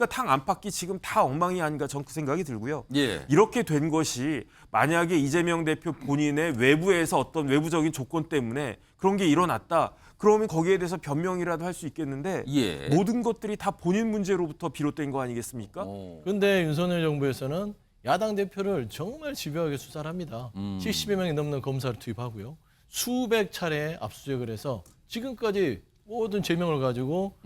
그러니까 당 안팎이 지금 다 엉망이 아닌가 저는 그 생각이 들고요. 예. 이렇게 된 것이 만약에 이재명 대표 본인의 외부에서 어떤 외부적인 조건 때문에 그런 게 일어났다. 그러면 거기에 대해서 변명이라도 할 수 있겠는데 예. 모든 것들이 다 본인 문제로부터 비롯된 거 아니겠습니까? 그런데 윤석열 정부에서는 야당 대표를 정말 집요하게 수사를 합니다. 70여 명이 넘는 검사를 투입하고요. 수백 차례 압수수색을 해서 지금까지 모든 제명을 가지고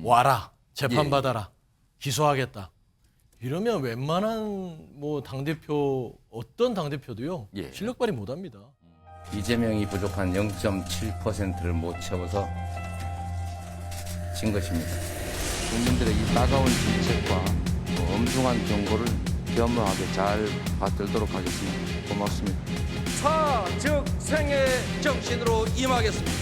와라, 재판받아라, 기소하겠다. 이러면 웬만한 뭐 당대표, 어떤 당대표도요. 예. 실력 발휘 못합니다. 이재명이 부족한 0.7%를 못 채워서 진 것입니다. 국민들의 이 따가운 질책과 엄중한 경고를 겸허하게 잘 받들도록 하겠습니다. 고맙습니다. 사즉생의 정신으로 임하겠습니다.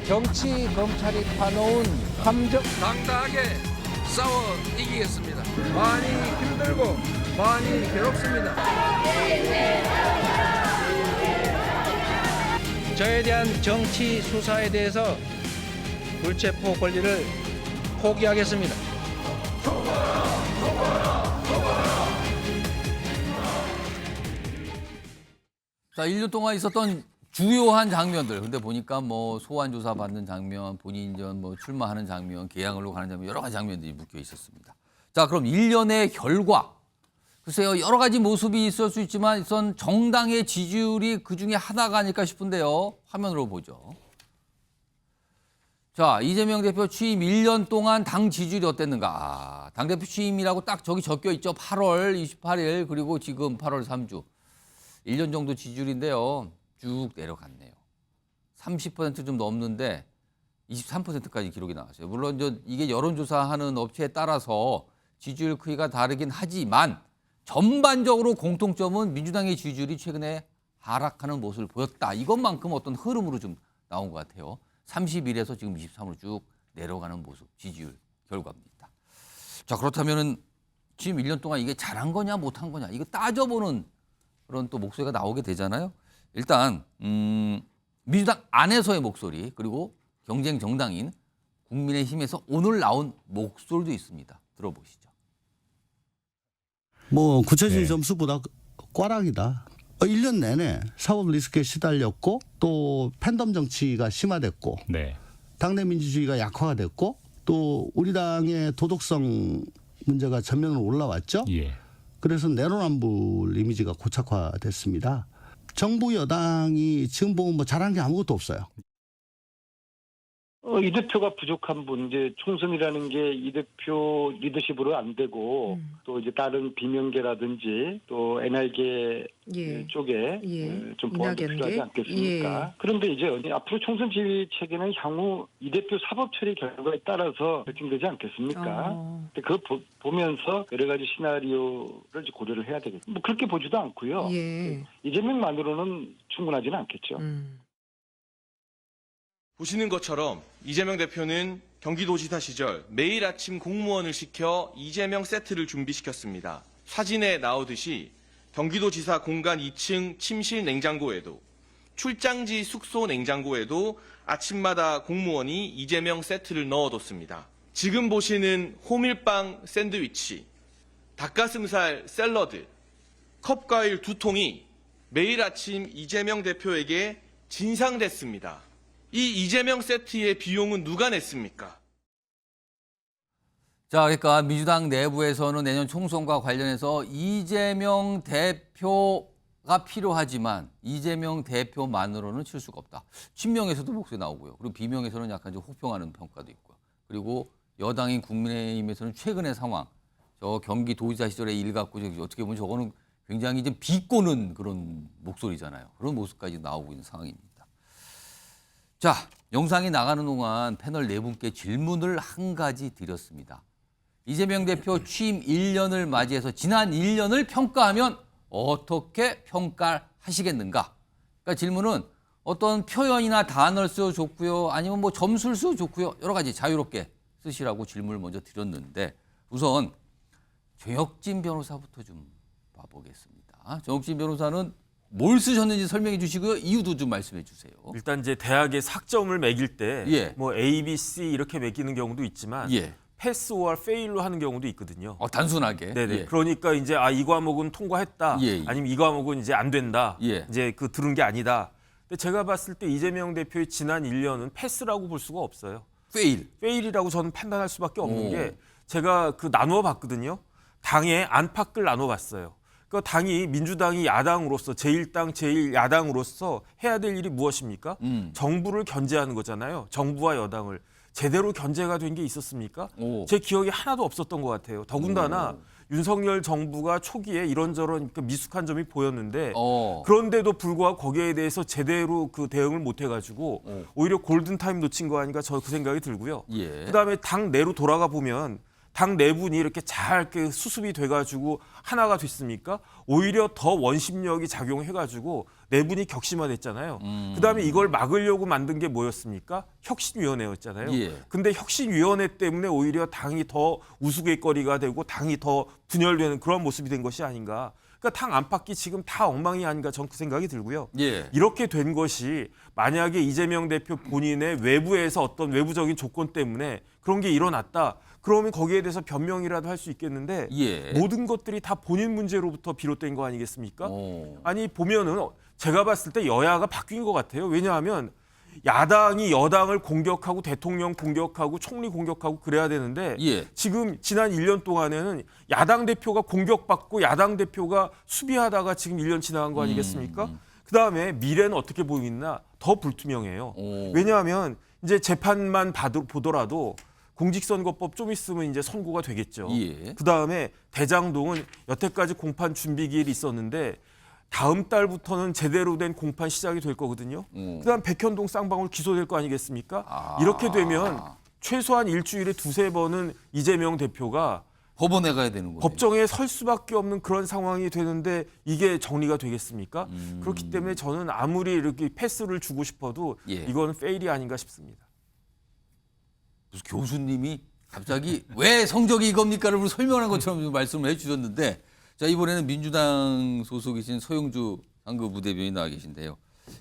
정치 검찰이 파놓은 함정 당당하게 싸워 이기겠습니다. 많이 힘들고 많이 괴롭습니다. 저에 대한 정치 수사에 대해서 불체포 권리를 포기하겠습니다. 자, 1년 동안 있었던 주요한 장면들. 근데 보니까 뭐 소환 조사 받는 장면, 본인 전 뭐 출마하는 장면, 개항으로 가는 장면, 여러 가지 장면들이 묶여 있었습니다. 자, 그럼 1년의 결과. 글쎄요, 여러 가지 모습이 있을 수 있지만 우선 정당의 지지율이 그중에 하나가 아닐까 싶은데요. 화면으로 보죠. 자, 이재명 대표 취임 1년 동안 당 지지율이 어땠는가. 아, 당대표 취임이라고 딱 저기 적혀 있죠. 8월 28일 그리고 지금 8월 3주. 1년 정도 지지율인데요. 쭉 내려갔네요. 30% 좀 넘는데 23%까지 기록이 나왔어요. 물론 이게 여론조사하는 업체에 따라서 지지율 크기가 다르긴 하지만 전반적으로 공통점은 민주당의 지지율이 최근에 하락하는 모습을 보였다. 이것만큼 어떤 흐름으로 좀 나온 것 같아요. 31에서 지금 23으로 쭉 내려가는 모습, 지지율 결과입니다. 자, 그렇다면은 지금 1년 동안 이게 잘한 거냐 못한 거냐 이거 따져보는 그런 또 목소리가 나오게 되잖아요. 일단 민주당 안에서의 목소리 그리고 경쟁 정당인 국민의힘에서 오늘 나온 목소리도 있습니다. 들어보시죠. 뭐 구체적인 점수보다 꽈락이다. 1년 내내 사법 리스크에 시달렸고 또 팬덤 정치가 심화됐고 당내 민주주의가 약화가 됐고 또 우리 당의 도덕성 문제가 전면으로 올라왔죠. 그래서 내로남불 이미지가 고착화됐습니다. 정부 여당이 지금 보면 뭐 잘한 게 아무것도 없어요. 이 대표가 부족한 분, 이제 총선이라는 게 이 대표 리더십으로 안 되고 또 이제 다른 비명계라든지 또 NR계 쪽에 좀 보완도 필요하지 않겠습니까? 그런데 이제 앞으로 총선 지휘 체계는 향후 이 대표 사법 처리 결과에 따라서 결정되지 않겠습니까? 그거 보면서 여러 가지 시나리오를 이제 고려를 해야 되겠죠. 뭐 그렇게 보지도 않고요. 이재명만으로는 충분하지는 않겠죠. 보시는 것처럼 이재명 대표는 경기도지사 시절 매일 아침 공무원을 시켜 이재명 세트를 준비시켰습니다. 사진에 나오듯이 경기도지사 공간 2층 침실 냉장고에도 출장지 숙소 냉장고에도 아침마다 공무원이 이재명 세트를 넣어뒀습니다. 지금 보시는 호밀빵 샌드위치, 닭가슴살 샐러드, 컵과일 2통이 매일 아침 이재명 대표에게 진상됐습니다. 이 이재명 세트의 비용은 누가 냈습니까? 자, 그러니까 민주당 내부에서는 내년 총선과 관련해서 이재명 대표가 필요하지만 이재명 대표만으로는 칠 수가 없다. 친명에서도 목소리 나오고요. 그리고 비명에서는 약간 좀 혹평하는 평가도 있고요. 그리고 여당인 국민의힘에서는 최근의 상황, 저 경기도지사 시절의 일 갖고 어떻게 보면 저거는 굉장히 좀 비꼬는 그런 목소리잖아요. 그런 모습까지 나오고 있는 상황입니다. 자, 영상이 나가는 동안 패널 네 분께 질문을 한 가지 드렸습니다. 이재명 대표 취임 1년을 맞이해서 지난 1년을 평가하면 어떻게 평가하시겠는가? 그러니까 질문은 어떤 표현이나 단어를 써도 좋고요. 아니면 뭐 점수를 써도 좋고요. 여러 가지 자유롭게 쓰시라고 질문을 먼저 드렸는데 우선 정혁진 변호사부터 좀 봐보겠습니다. 정혁진 변호사는 뭘 쓰셨는지 설명해 주시고요. 이유도 좀 말씀해 주세요. 일단 이제 대학에 학점을 매길 때 예. 뭐 A, B, C 이렇게 매기는 경우도 있지만 예. 패스 or fail로 하는 경우도 있거든요. 단순하게. 네네. 예. 그러니까 이제 이 과목은 통과했다. 예, 예. 아니면 이 과목은 이제 안 된다. 예. 이제 그 들은 게 아니다. 근데 제가 봤을 때 이재명 대표의 지난 1년은 패스라고 볼 수가 없어요. 페일. 페일이라고 저는 판단할 수밖에 없는 오. 게 제가 그 나누어 봤거든요. 당의 안팎을 나눠 봤어요. 그 당이 민주당이 야당으로서 제1당 제1야당으로서 해야 될 일이 무엇입니까? 정부를 견제하는 거잖아요. 정부와 여당을 제대로 견제가 된 게 있었습니까? 오. 제 기억에 하나도 없었던 것 같아요. 더군다나 윤석열 정부가 초기에 이런저런 그 미숙한 점이 보였는데 그런데도 불구하고 거기에 대해서 제대로 그 대응을 못 해가지고 오히려 골든타임 놓친 거 아닌가 저 그 생각이 들고요. 예. 그다음에 당 내로 돌아가 보면 당 내분이 이렇게 잘 이렇게 수습이 돼가지고 하나가 됐습니까? 오히려 더 원심력이 작용해가지고 내분이 격심화됐잖아요. 그다음에 이걸 막으려고 만든 게 뭐였습니까? 혁신위원회였잖아요. 예. 근데 혁신위원회 때문에 오히려 당이 더 우스갯거리가 되고 당이 더 분열되는 그런 모습이 된 것이 아닌가. 그러니까 당 안팎이 지금 다 엉망이 아닌가 전 그 생각이 들고요. 예. 이렇게 된 것이 만약에 이재명 대표 본인의 외부에서 어떤 외부적인 조건 때문에 그런 게 일어났다. 그러면 거기에 대해서 변명이라도 할 수 있겠는데 예. 모든 것들이 다 본인 문제로부터 비롯된 거 아니겠습니까? 오. 아니 보면은 제가 봤을 때 여야가 바뀐 것 같아요. 왜냐하면 야당이 여당을 공격하고 대통령 공격하고 총리 공격하고 그래야 되는데 예. 지금 지난 1년 동안에는 야당 대표가 공격받고 야당 대표가 수비하다가 지금 1년 지나간 거 아니겠습니까? 그다음에 미래는 어떻게 보이나 더 불투명해요. 오. 왜냐하면 이제 재판만 보더라도 공직선거법 좀 있으면 이제 선고가 되겠죠. 예. 그다음에 대장동은 여태까지 공판 준비 기일이 있었는데 다음 달부터는 제대로 된 공판 시작이 될 거거든요. 그다음 백현동 쌍방울 기소될 거 아니겠습니까? 이렇게 되면 최소한 일주일에 2-3번은 이재명 대표가 법원에 가야 되는 거예요. 법정에 설 수밖에 없는 그런 상황이 되는데 이게 정리가 되겠습니까? 그렇기 때문에 저는 아무리 이렇게 패스를 주고 싶어도 예. 이건 페일이 아닌가 싶습니다. 무슨 교수님이 갑자기 왜 성적이 이겁니까를 설명한 것처럼 말씀을 해주셨는데 자 이번에는 민주당 소속이신 서영주 상급 부대변인이 나와 계신데요.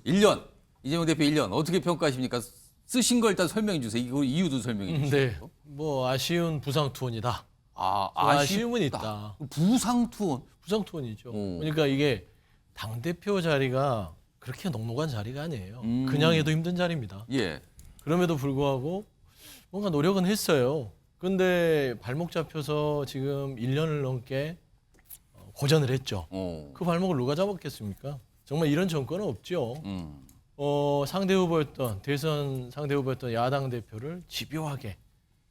1년 이재명 대표 1년 어떻게 평가하십니까? 쓰신 걸 일단 설명해 주세요. 이거 이유도 설명해 주세요. 네, 뭐 아쉬운 부상 투혼이다. 아쉬움은 있다. 부상 투혼. 부상 투혼이죠. 오. 그러니까 이게 당 대표 자리가 그렇게 녹록한 자리가 아니에요. 그냥 해도 힘든 자리입니다. 예. 그럼에도 불구하고 뭔가 노력은 했어요. 근데 발목 잡혀서 지금 1년을 넘게 고전을 했죠. 그 발목을 누가 잡았겠습니까? 정말 이런 정권은 없죠. 상대 후보였던 대선 상대 후보였던 야당 대표를 집요하게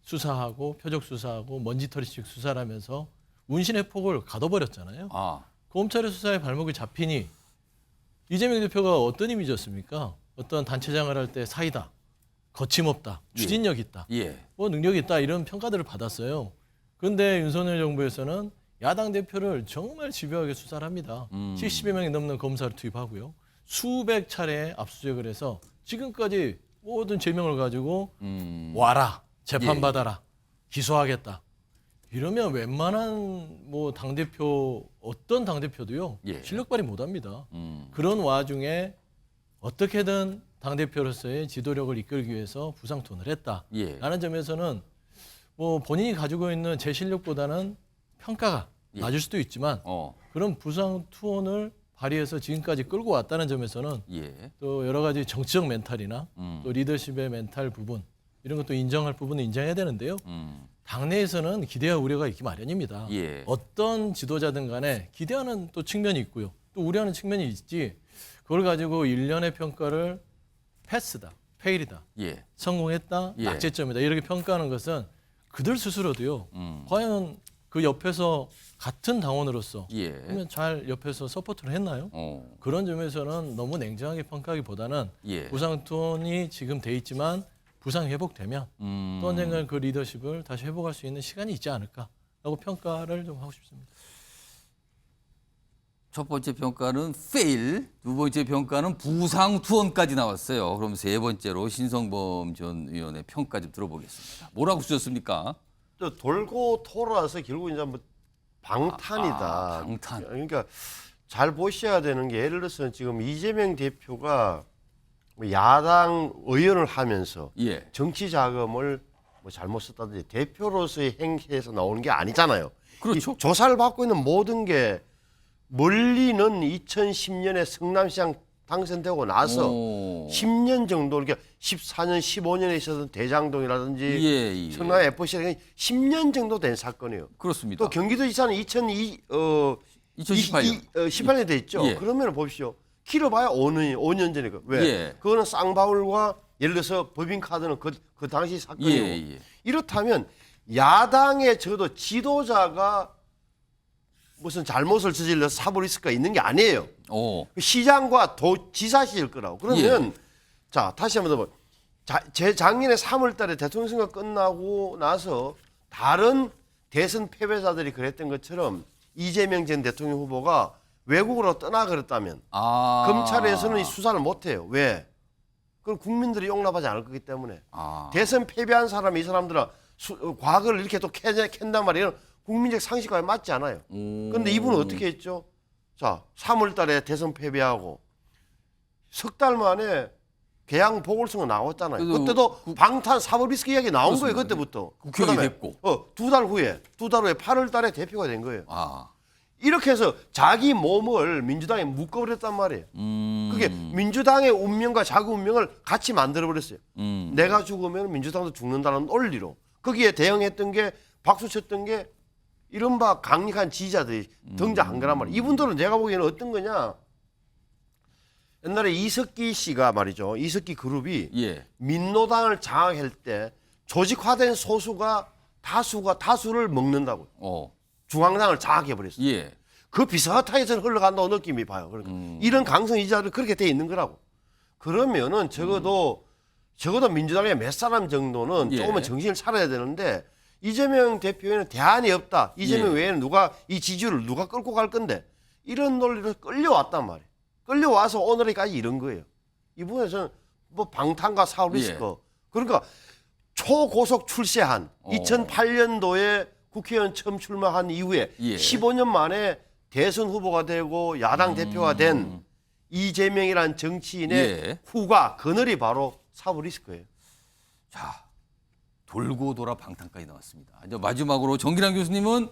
수사하고 표적 수사하고 먼지털이식 수사를 하면서 운신의 폭을 가둬버렸잖아요. 검찰의 수사에 발목이 잡히니 이재명 대표가 어떤 이미지였습니까? 어떤 단체장을 할 때 사이다, 거침없다, 추진력 있다, 뭐 능력 있다 이런 평가들을 받았어요. 그런데 윤석열 정부에서는 야당 대표를 정말 집요하게 수사를 합니다. 70여 명이 넘는 검사를 투입하고요. 수백 차례 압수수색을 해서 지금까지 모든 제명을 가지고 와라, 재판받아라, 기소하겠다. 이러면 웬만한 뭐 당대표 어떤 당대표도요. 실력 발휘 못합니다. 그런 와중에 어떻게든 당대표로서의 지도력을 이끌기 위해서 부상투혼을 했다라는 점에서는 뭐 본인이 가지고 있는 제 실력보다는 평가가 낮을 수도 있지만 그런 부상투혼을 발휘해서 지금까지 끌고 왔다는 점에서는 또 여러 가지 정치적 멘탈이나 또 리더십의 멘탈 부분 이런 것도 인정할 부분은 인정해야 되는데요. 당내에서는 기대와 우려가 있기 마련입니다. 어떤 지도자든 간에 기대하는 또 측면이 있고요. 또 우려하는 측면이 있지 그걸 가지고 일련의 평가를 패스다, 페일이다, 성공했다, 낙제점이다 이렇게 평가하는 것은 그들 스스로도요. 과연 그 옆에서 같은 당원으로서 그러면 잘 옆에서 서포트를 했나요? 그런 점에서는 너무 냉정하게 평가하기보다는 부상투혼이 지금 돼 있지만 부상 회복되면 또 언젠가 그 리더십을 다시 회복할 수 있는 시간이 있지 않을까라고 평가를 좀 하고 싶습니다. 첫 번째 평가는 fail, 두 번째 평가는 부상 투혼까지 나왔어요. 그럼 세 번째로 신성범 전 의원의 평가 좀 들어보겠습니다. 뭐라고 쓰셨습니까? 돌고 돌아서 결국 이제 뭐 방탄이다. 방탄. 그러니까 잘 보셔야 되는 게 예를 들어서 지금 이재명 대표가 야당 의원을 하면서 예. 정치 자금을 뭐 잘못 썼다든지 대표로서의 행태에서 나오는 게 아니잖아요. 그렇죠. 이 조사를 받고 있는 모든 게 멀리는 2010년에 성남시장 당선되고 나서 10년 정도, 그러니까 14년, 15년에 있었던 대장동이라든지 예, 예. 성남 FC 10년 정도 된 사건이에요. 그렇습니다. 또 경기도지사는 18년에 됐죠. 예. 그러면 보십시오. 길어봐야 5년 전이고. 왜? 예. 그거는 쌍바울과 예를 들어서 법인카드는 그 당시 사건이고. 예. 이렇다면 야당의 적어도 지도자가 무슨 잘못을 저질러서 사법 리스크가 있는 게 아니에요. 시장과 지사실 거라고. 그러면 자 다시 한번 더 제 작년에 3월 달에 대통령 선거 끝나고 나서 다른 대선 패배자들이 그랬던 것처럼 이재명 전 대통령 후보가 외국으로 떠나 그랬다면 검찰에서는 이 수사를 못해요. 왜? 그건 국민들이 용납하지 않을 거기 때문에. 대선 패배한 사람이 이 사람들은 과거를 이렇게 또 캔단 말이에요. 국민적 상식과에 맞지 않아요. 그런데 이분은 어떻게 했죠? 자, 3월 달에 대선 패배하고 석 달 만에 개항 보궐선거 나왔잖아요. 그때도 방탄 사법 리스크 이야기 나온 거예요. 그때부터. 국회의원이 됐고. 두 달 후에 8월 달에 대표가 된 거예요. 이렇게 해서 자기 몸을 민주당에 묶어버렸단 말이에요. 그게 민주당의 운명과 자기 운명을 같이 만들어버렸어요. 내가 죽으면 민주당도 죽는다는 논리로. 거기에 대응했던 게 박수 쳤던 게 이른바 강력한 지지자들이 등장한 거란 말이에요. 이분들은 제가 보기에는 어떤 거냐. 옛날에 이석기 씨가 말이죠. 이석기 그룹이 민노당을 장악할 때 조직화된 소수가 다수를 먹는다고. 중앙당을 장악해버렸어요. 그 비슷하게 저는 흘러간다고 느낌이 봐요. 그러니까 이런 강성 지지자들 그렇게 돼 있는 거라고. 그러면은 적어도 민주당의 몇 사람 정도는 조금은 정신을 차려야 되는데 이재명 대표에는 대안이 없다. 이재명 외에는 이 지지율을 누가 끌고 갈 건데 이런 논리로 끌려왔단 말이에요. 끌려와서 오늘까지 이런 거예요. 이 부분에서는 뭐 방탄과 사업 리스크. 그러니까 초고속 출세한 2008년도에 국회의원 처음 출마한 이후에 15년 만에 대선 후보가 되고 야당 대표가 된 이재명이라는 정치인의 후가 그늘이 바로 사법 리스크예요. 자, 돌고 돌아 방탄까지 나왔습니다. 이제 마지막으로 정기란 교수님은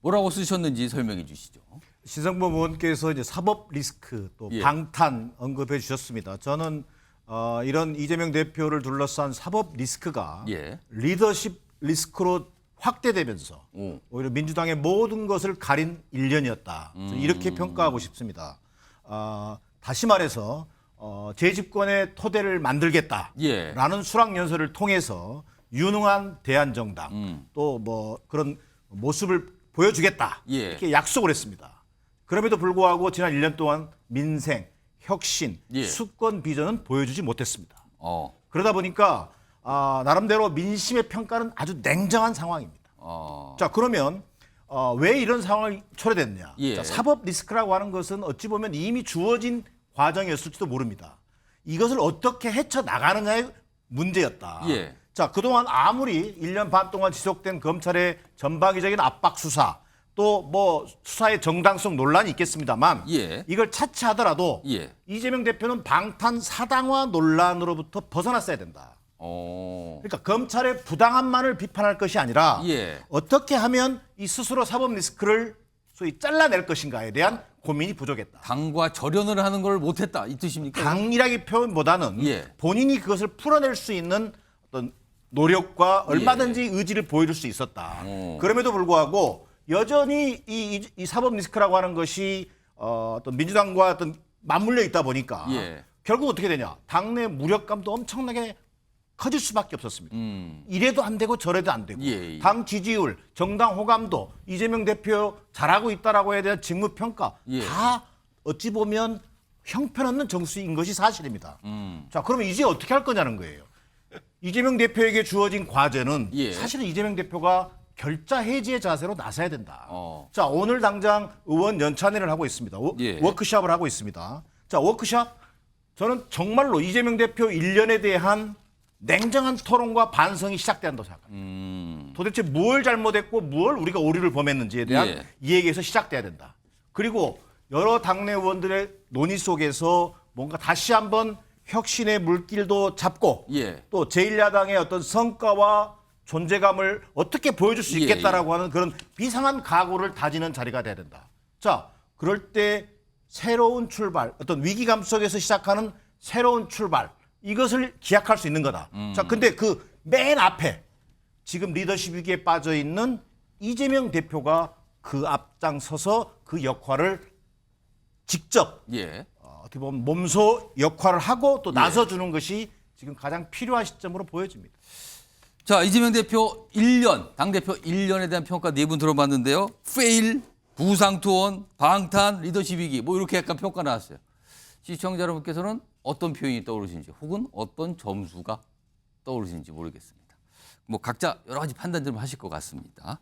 뭐라고 쓰셨는지 설명해 주시죠. 신성범 의원께서 이제 사법 리스크 또 방탄 언급해 주셨습니다. 저는 이런 이재명 대표를 둘러싼 사법 리스크가 리더십 리스크로 확대되면서 오히려 민주당의 모든 것을 가린 1년이었다. 이렇게 평가하고 싶습니다. 다시 말해서 재집권의 토대를 만들겠다라는 수락연설을 통해서 유능한 대한정당 또 뭐 그런 모습을 보여주겠다 이렇게 약속을 했습니다. 그럼에도 불구하고 지난 1년 동안 민생, 혁신, 수권 비전은 보여주지 못했습니다. 그러다 보니까 나름대로 민심의 평가는 아주 냉정한 상황입니다. 자, 그러면 왜 이런 상황이 초래됐냐? 자, 사법 리스크라고 하는 것은 어찌 보면 이미 주어진 과정이었을지도 모릅니다. 이것을 어떻게 헤쳐나가느냐의 문제였다. 자, 그동안 아무리 1년 반 동안 지속된 검찰의 전방위적인 압박 수사, 또 뭐 수사의 정당성 논란이 있겠습니다만 이걸 차치하더라도 이재명 대표는 방탄 사당화 논란으로부터 벗어났어야 된다. 그러니까 검찰의 부당함만을 비판할 것이 아니라 어떻게 하면 이 스스로 사법 리스크를 소위 잘라낼 것인가에 대한 고민이 부족했다. 당과 절연을 하는 걸 못했다 이 뜻입니까? 당이라기 표현보다는 본인이 그것을 풀어낼 수 있는 어떤 노력과 얼마든지 의지를 보여줄 수 있었다. 그럼에도 불구하고 여전히 이 사법 리스크라고 하는 것이 어떤 민주당과 어떤 맞물려 있다 보니까 결국 어떻게 되냐? 당내 무력감도 엄청나게 커질 수밖에 없었습니다. 이래도 안 되고 저래도 안 되고 당 지지율, 정당 호감도 이재명 대표 잘하고 있다라고 해야 대한 직무평가 다 어찌 보면 형편없는 정수인 것이 사실입니다. 자, 그러면 이제 어떻게 할 거냐는 거예요. 이재명 대표에게 주어진 과제는 사실은 이재명 대표가 결자 해지의 자세로 나서야 된다. 자, 오늘 당장 의원 연찬회를 하고 있습니다. 워크숍을 하고 있습니다. 자, 워크숍 저는 정말로 이재명 대표 1년에 대한 냉정한 토론과 반성이 시작돼야 한다고 생각합니다. 도대체 뭘 잘못했고 뭘 우리가 오류를 범했는지에 대한 이야기에서 시작돼야 된다. 그리고 여러 당내 의원들의 논의 속에서 뭔가 다시 한번 혁신의 물길도 잡고 예. 또 제1야당의 어떤 성과와 존재감을 어떻게 보여줄 수 있겠다라고 하는 그런 비상한 각오를 다지는 자리가 돼야 된다. 자, 그럴 때 새로운 출발, 어떤 위기감 속에서 시작하는 새로운 출발, 이것을 기약할 수 있는 거다. 자, 근데 그 맨 앞에 지금 리더십 위기에 빠져 있는 이재명 대표가 그 앞장서서 그 역할을 직접 어떻게 보면 몸소 역할을 하고 또 나서주는 것이 지금 가장 필요한 시점으로 보여집니다. 자, 이재명 대표 1년, 당대표 1년에 대한 평가 4분 들어봤는데요. 페일, 부상투혼, 방탄, 리더십 위기 뭐 이렇게 약간 평가 나왔어요. 시청자 여러분께서는 어떤 표현이 떠오르시는지 혹은 어떤 점수가 떠오르시는지 모르겠습니다. 뭐 각자 여러 가지 판단 좀 하실 것 같습니다.